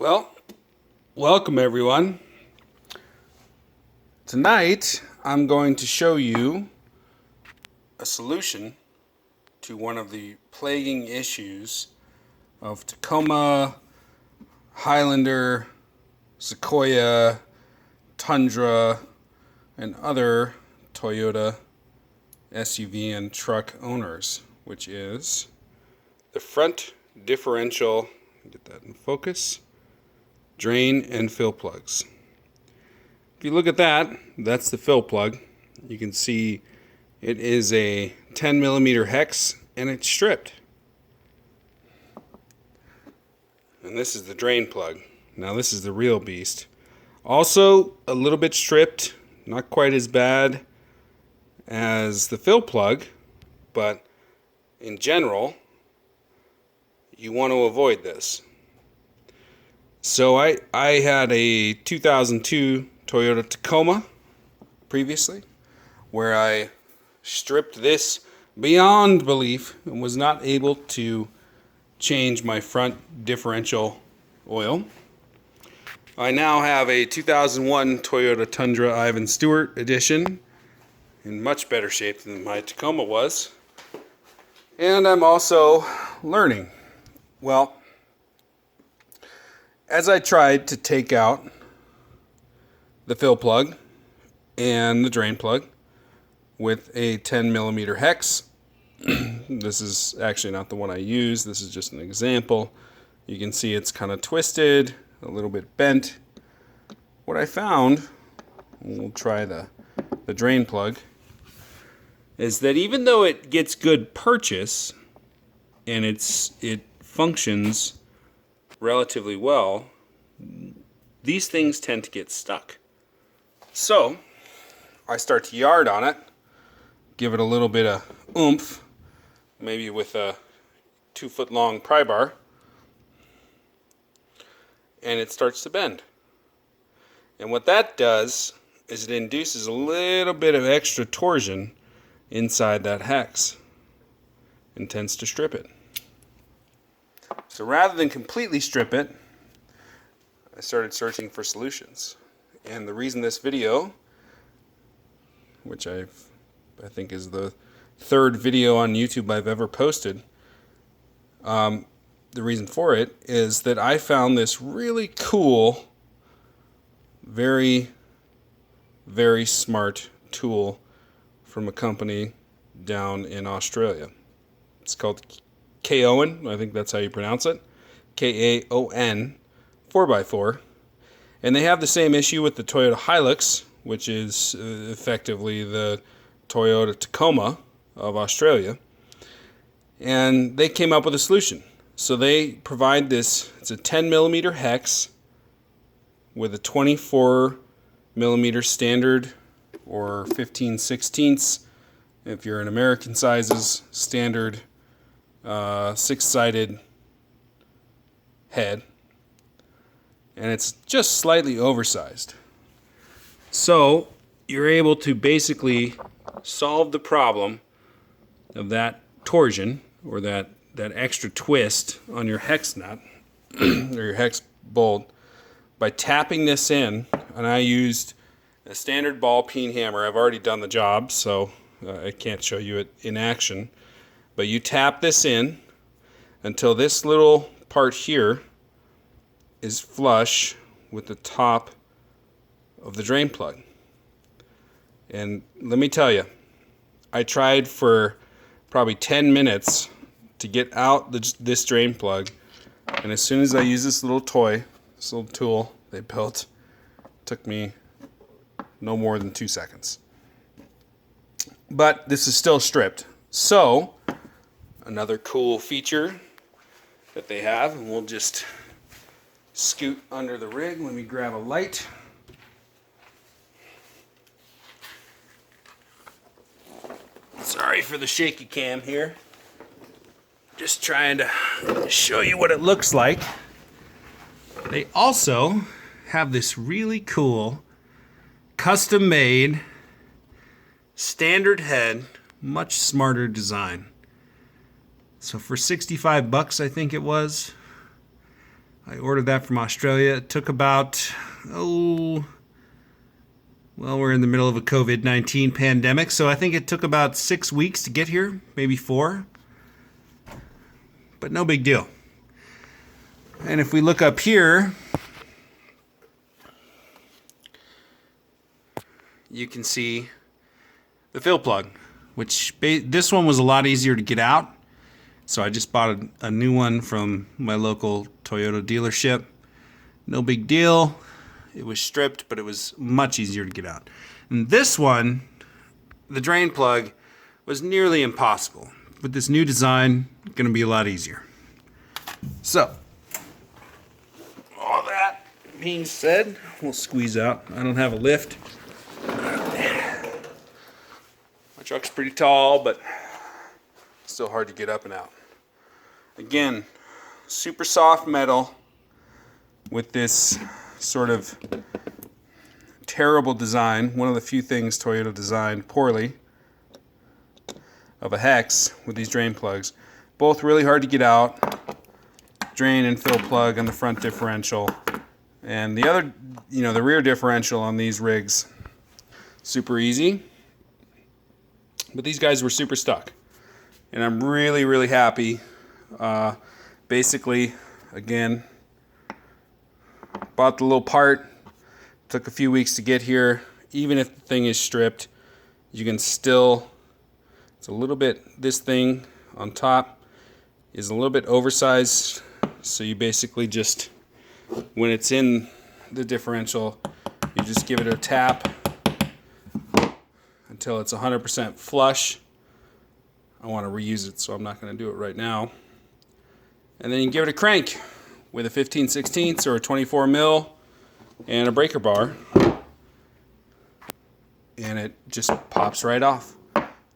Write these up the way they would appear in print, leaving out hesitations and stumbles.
Well, welcome everyone. Tonight I'm going to show you a solution to one of the plaguing issues of Tacoma, Highlander, Sequoia, Tundra, and other Toyota SUV and truck owners, which is the front differential, get that in focus, drain and fill plugs. If you look at that, that's the fill plug. You can see it is a 10 millimeter hex and it's stripped. And this is the drain plug. Now this is the real beast. Also a little bit stripped, not quite as bad as the fill plug, but in general, you want to avoid this. So I had a 2002 Toyota Tacoma previously, where I stripped this beyond belief and was not able to change my front differential oil. I now have a 2001 Toyota Tundra Ivan Stewart edition in much better shape than my Tacoma was. And I'm also learning. Well, as I tried to take out the fill plug and the drain plug with a 10 millimeter hex, this is actually not the one I use, this is just an example. You can see it's kind of twisted, a little bit bent. What I found, we'll try the drain plug, is that even though it gets good purchase and it functions relatively well, these things tend to get stuck. So I start to yard on it, give it a little bit of oomph, maybe with a 2-foot long pry bar, and it starts to bend. And what that does is it induces a little bit of extra torsion inside that hex and tends to strip it. So rather than completely strip it, I started searching for solutions. And the reason this video, which I think is the third video on YouTube I've ever posted, the reason for it is that I found this really cool, very, very smart tool from a company down in Australia. It's called Kaon, I think that's how you pronounce it, Kaon 4x4. And they have the same issue with the Toyota Hilux, which is effectively the Toyota Tacoma of Australia. And they came up with a solution. So they provide this, it's a 10 millimeter hex with a 24 millimeter standard or 15/16 if you're in American sizes, standard 6-sided head. And it's just slightly oversized. So you're able to basically solve the problem of that torsion or that extra twist on your hex nut or your hex bolt by tapping this in. And I used a standard ball peen hammer. I've already done the job, so I can't show you it in action. But you tap this in until this little part here is flush with the top of the drain plug. And let me tell you, I tried for probably 10 minutes to get out this drain plug, and as soon as I used this little toy, this little tool they built, it took me no more than 2 seconds. But this is still stripped. So another cool feature that they have, and we'll just scoot under the rig. Let me grab a light. Sorry for the shaky cam here. Just trying to show you what it looks like. They also have this really cool custom made standard head, much smarter design. So for $65, I think it was, I ordered that from Australia. It took about, well, we're in the middle of a COVID-19 pandemic, so I think it took about 6 weeks to get here, maybe 4. But no big deal. And if we look up here, you can see the fill plug, which this one was a lot easier to get out. So I just bought a new one from my local Toyota dealership. No big deal. It was stripped, but it was much easier to get out. And this one, the drain plug, was nearly impossible. With this new design, it's going to be a lot easier. So, all that being said, we'll squeeze out. I don't have a lift. My truck's pretty tall, but still hard to get up and out. Again, super soft metal with this sort of terrible design. One of the few things Toyota designed poorly of a hex with these drain plugs. Both really hard to get out. Drain and fill plug on the front differential. And the other, the rear differential on these rigs, super easy. But these guys were super stuck. And I'm really, really happy. Basically, again, bought the little part. Took a few weeks to get here. Even if the thing is stripped, you can still, it's a little bit, this thing on top is a little bit oversized. So you basically just, when it's in the differential, you just give it a tap until it's 100% flush. I want to reuse it, so I'm not going to do it right now. And then you can give it a crank with a 15/16 or a 24 mil and a breaker bar. And it just pops right off.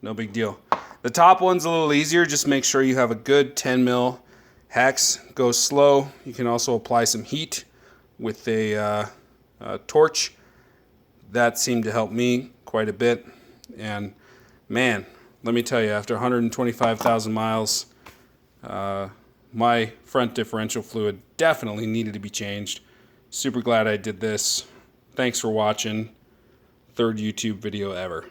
No big deal. The top one's a little easier. Just make sure you have a good 10 mil hex. Goes slow. You can also apply some heat with a torch. That seemed to help me quite a bit. And man, let me tell you, after 125,000 miles, my front differential fluid definitely needed to be changed. Super glad I did this. Thanks for watching. 3rd YouTube video ever.